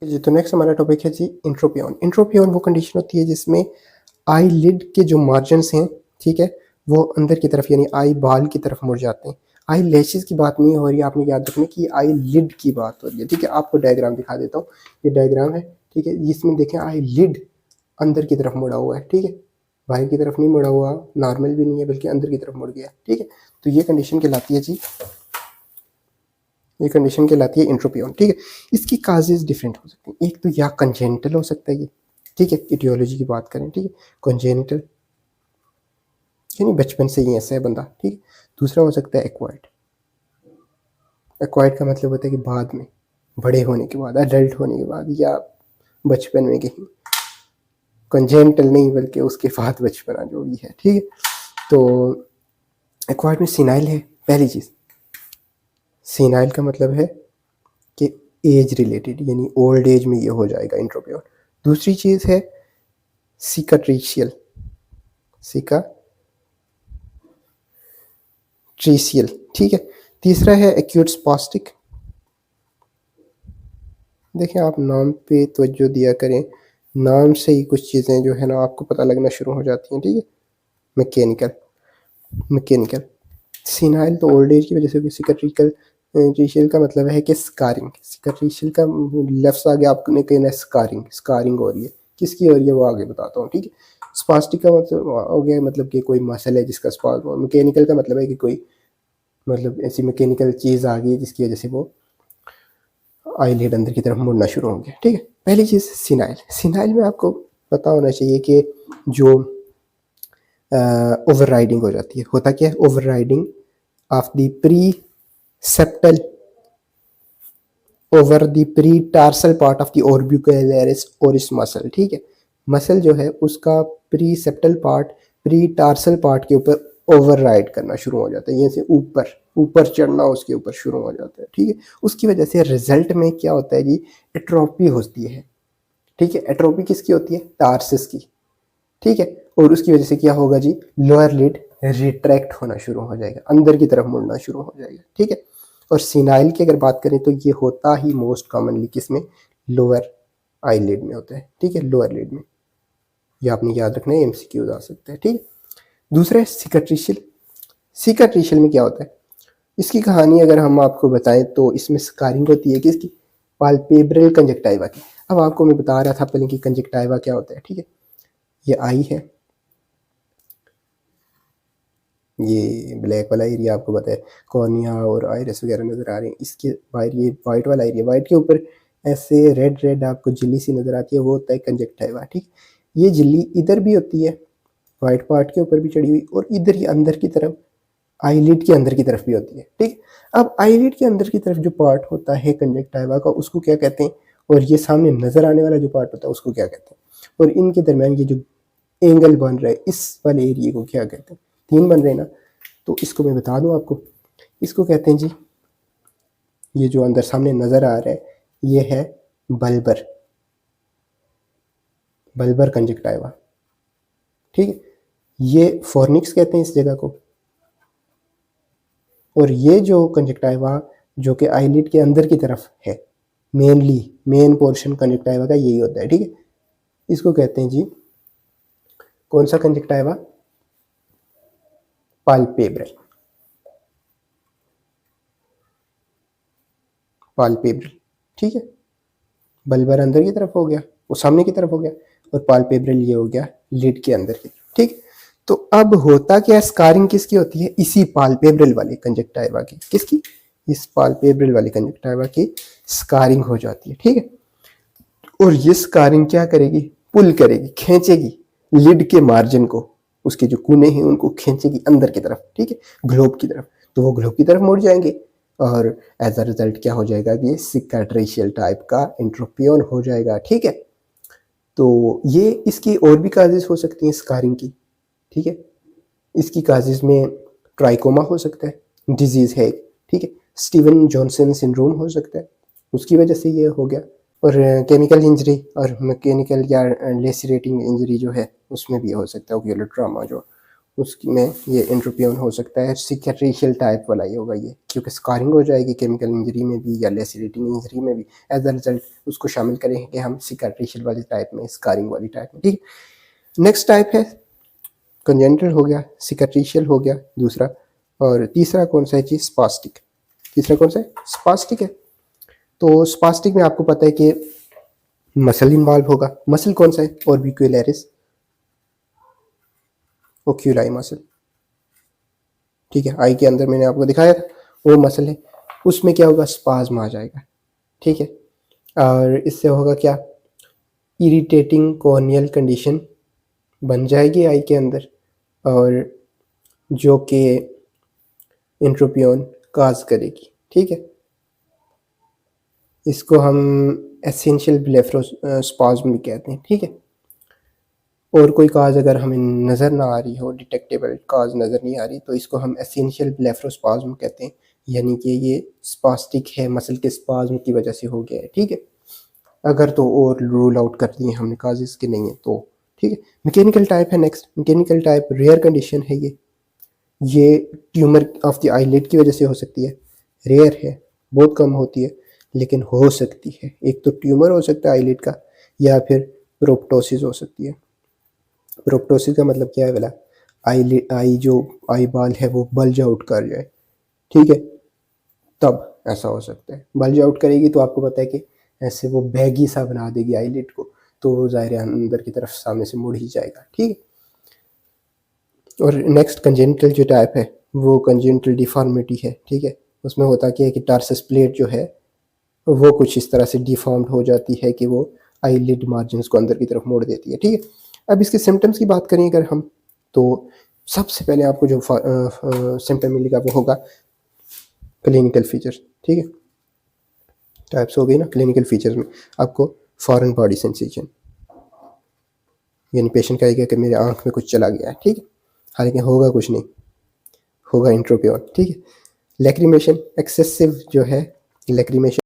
जी, तो नेक्स्ट हमारा टॉपिक है जी इंट्रोपियन। इंट्रोपियन वो कंडीशन होती है जिसमें आई लिड के जो मार्जिन्स हैं, ठीक है, वो अंदर की तरफ यानी आई बाल की तरफ मुड़ जाते हैं। आई लैशेस की बात नहीं हो रही है, आपने याद रखना कि आई लिड की बात हो रही है, ठीक है। आपको डायग्राम दिखा देता हूँ, ये डायग्राम है, ठीक है। इसमें देखें आई लिड अंदर की तरफ मुड़ा हुआ है, ठीक है, बाहर की तरफ नहीं मुड़ा हुआ, नॉर्मल भी नहीं है बल्कि अंदर की तरफ मुड़ गया, ठीक है। तो ये कंडीशन कहलाती है जी, ये कंडीशन कहलाती है इंट्रोपियन, ठीक है। इसकी काजेज डिफरेंट हो सकती हैं। एक तो या कंजेनिटल हो सकता है ये, ठीक है, इटियोलॉजी की बात करें, ठीक है, कंजेनिटल यानी बचपन से ही ऐसा है बंदा, ठीक है। दूसरा हो सकता है एक्वायर्ड। एक्वायर्ड का मतलब होता है कि बाद में, बड़े होने के बाद, अडल्ट होने के बाद या बचपन में कहीं, कंजेनिटल नहीं बल्कि उसके बाद बचपना जो भी है, ठीक है। तो एक्वायर्ड में सीनाइल है पहली चीज़। सीनाइल का मतलब है कि एज रिलेटेड यानी ओल्ड एज में ये हो जाएगा इंट्रोपियन। दूसरी चीज़ है सिकाट्रीशियल, सिकाट्रीशियल, ठीक है। तीसरा है एक्यूट स्पास्टिक। देखें आप नाम पे तवज्जो दिया करें, नाम से ही कुछ चीज़ें जो है ना आपको पता लगना शुरू हो जाती हैं, ठीक है। मैकेनिकल, मैकेनिकल सीनाइल तो ओल्ड एज की वजह से होगी। सिकाट्रिशियल का मतलब है कि स्कारिंग। सिकाट्रिशियल का लफ्ज़ आगे आपने कहना है स्कारिंग, स्कारिंग हो रही है, किसकी हो रही है वो आगे बताता हूँ, ठीक है। स्पास्टिक का मतलब हो गया मतलब कि कोई मसल है जिसका स्पास। मैकेनिकल का मतलब है कि कोई मतलब ऐसी मैकेनिकल चीज़ आ गई जिसकी वजह से वो आईलिड अंदर की तरफ मुड़ना शुरू हो गया, ठीक है। पहली चीज़ सिनाइल। सिनाइल में आपको पता होना चाहिए कि जो ओवर राइडिंग हो जाती है, होता क्या है, overriding of the preseptal over the pretarsal part of the orbicularis oris muscle, ठीक है। मसल जो है उसका preseptal part pretarsal part के ऊपर ओवर राइड करना शुरू हो जाता है, ये से ऊपर ऊपर चढ़ना उसके ऊपर शुरू हो जाता है, ठीक है। उसकी वजह से रिजल्ट में क्या होता है जी, एट्रोपी होती है, ठीक है। एट्रोपी किसकी होती है, टार्सिस की, ठीक है। और उसकी वजह से क्या होगा जी, लोअर लिड रिट्रैक्ट होना शुरू हो जाएगा, अंदर की तरफ मुड़ना शुरू हो जाएगा, ठीक है। और सिनाइल की अगर बात करें तो ये होता ही मोस्ट कॉमनली किसमें, लोअर आईलिड में होता है, ठीक है, लोअर लिड में। ये आपने याद रखना है, एमसीक्यूज आ सकते हैं, ठीक है। दूसरा है सिकाट्रिशियल। सिकाट्रिशियल में क्या होता है, इसकी कहानी अगर हम आपको बताएं तो इसमें स्कारिंग होती है किसकी, पाल्पेब्रल कंजक्टाइवा की। अब आपको मैं बता रहा था पहले कि कंजक्टाइवा क्या होता है, ठीक है। ये आई है, ये ब्लैक वाला एरिया आपको पता है, कॉर्निया और आइरिस वगैरह नज़र आ रहे हैं। इसके बाहर ये वाइट वाला एरिया, वाइट के ऊपर ऐसे रेड रेड आपको झिल्ली सी नज़र आती है, वो होता है कंजक्टाइवा, ठीक। ये झिल्ली इधर भी होती है, वाइट पार्ट के ऊपर भी चढ़ी हुई, और इधर ये अंदर की तरफ आईलिड के अंदर की तरफ भी होती है, ठीक। अब आईलिड के अंदर की तरफ जो पार्ट होता है कंजक्टाइवा का, उसको क्या कहते हैं, और ये सामने नज़र आने वाला जो पार्ट होता है उसको क्या कहते हैं, और इनके दरमियान ये जो एंगल बन रहा है इस वाले एरिए को क्या कहते हैं, तीन बन रहे हैं ना, तो इसको मैं बता दूं आपको, इसको कहते हैं जी, ये जो अंदर सामने नज़र आ रहा है ये है बल्बर, बल्बर कंजक्टाइवा, ठीक है। ये फॉर्निक्स कहते हैं इस जगह को, और ये जो कंजक्टाइवा जो कि आईलिड के अंदर की तरफ है, मेनली मेन पोर्शन कंजक्टाइवा का यही होता है, ठीक है। इसको कहते हैं जी कौन सा कंजक्टाइवा, पाल्पेब्रल, पाल्पेब्रल, ठीक है। बल्बर अंदर की तरफ हो गया, वो सामने की तरफ हो गया, और पाल्पेब्रल ये हो गया लिड के अंदर की, ठीक। तो अब होता क्या है, स्कारिंग किसकी होती है, इसी पाल्पेब्रल वाले कंजक्टाइवा की, किसकी, इस पाल्पेब्रल वाले कंजक्टाइवा की स्कारिंग हो जाती है, ठीक है। और ये स्कारिंग क्या करेगी, पुल करेगी, खींचेगी लिड के मार्जिन को, उसके जो कोने हैं उनको खींचेगी अंदर की तरफ, ठीक है, ग्लोब की तरफ, तो वो ग्लोब की तरफ मुड़ जाएंगे, और एज अ रिजल्ट क्या हो जाएगा, ये सिकाट्रिशियल टाइप का इंट्रोपियन हो जाएगा, ठीक है। तो ये इसकी और भी काजेज हो सकती हैं स्कारिंग की, ठीक है। इसकी काजेज में ट्राइकोमा हो सकता है, डिजीज है, ठीक है। स्टीवन जॉनसन सिंड्रोम हो सकता है, उसकी वजह से ये हो गया। और केमिकल इंजरी और मैकेनिकल या लेसिरेटिंग इंजरी जो है उसमें भी हो सकता है, ओक्यूलर ट्रॉमा जो उसमें ये इंट्रोपियन हो सकता है। सिकेट्रिशियल टाइप वाला ही होगा ये, क्योंकि स्कारिंग हो जाएगी केमिकल इंजरी में भी या लेसिरेटिंग इंजरी में भी, एज अ रिजल्ट उसको शामिल करेंगे हम सिकेट्रिशियल वाली टाइप में, स्कारिंग वाली टाइप में, ठीक है। नेक्स्ट टाइप है कंजेनिटल हो गया, सिकेट्रिशियल हो गया दूसरा, और तीसरा कौन सा है जी, स्पास्टिक। तीसरा कौन सा है, स्पास्टिक है। तो स्पास्टिक में आपको पता है कि मसल इन्वॉल्व होगा। मसल कौन सा है, ऑर्बिक्युलरिस ओक्यूलाई मसल, ठीक है। आई के अंदर मैंने आपको दिखाया था वो मसल है, उसमें क्या होगा, स्पाज्म आ जाएगा, ठीक है। और इससे होगा क्या, इरिटेटिंग कॉर्नियल कंडीशन बन जाएगी आई के अंदर, और जो कि इंट्रोपियन काज करेगी, ठीक है। इसको हम एसेंशियल ब्लेफरोस्पाज्म भी कहते हैं, ठीक है। और कोई काज अगर हमें नज़र ना आ रही हो, डिटेक्टेबल काज नज़र नहीं आ रही, तो इसको हम एसेंशियल ब्लेफरोस्पाज्म कहते हैं, यानी कि ये स्पास्टिक है, मसल के स्पाज्म की वजह से हो गया है, ठीक है। अगर तो और रूल आउट कर दिए हमने काजेस के नहीं है तो, ठीक है। मैकेनिकल टाइप है next. Mechanical type rare condition है ये ट्यूमर ऑफ द आईलिड की वजह से हो सकती है, रेयर है, बहुत कम होती है, लेकिन हो सकती है। एक तो ट्यूमर हो सकता है आईलिड का, या फिर प्रोप्टोसिस हो सकती है। प्रोप्टोसिस का मतलब क्या है बोला, आई जो आई बाल है वो बल्ज आउट कर जाए, ठीक है, तब ऐसा हो सकता है। बल्ज आउट करेगी तो आपको पता है कि ऐसे वो बैगी सा बना देगी आईलिड को, तो ज़ाहिर है अंदर की तरफ सामने से मुड़ ही जाएगा, ठीक है। और नेक्स्ट कंजेनिटल जो टाइप है वो कंजेनिटल डिफॉर्मिटी है, ठीक है। उसमें होता क्या है कि टार्सस प्लेट जो है वो कुछ इस तरह से डिफॉर्म्ड हो जाती है कि वो आईलिड मार्जिन्स को अंदर की तरफ मोड़ देती है, ठीक है। अब इसके सिम्टम्स की बात करें अगर हम, तो सबसे पहले आपको जो सिम्टम मिलेगा वो होगा क्लिनिकल फीचर्स, ठीक है। टाइप्स हो गई ना, क्लिनिकल फीचर्स में आपको फॉरेन बॉडी सेंसेशन, यानी पेशेंट कहेगा कि मेरे आंख में कुछ चला गया है, ठीक है, हालांकि होगा कुछ नहीं, होगा इंट्रोपियन, ठीक है। लैक्रिमेशन, एक्सेसिव जो है लैक्रिमेशन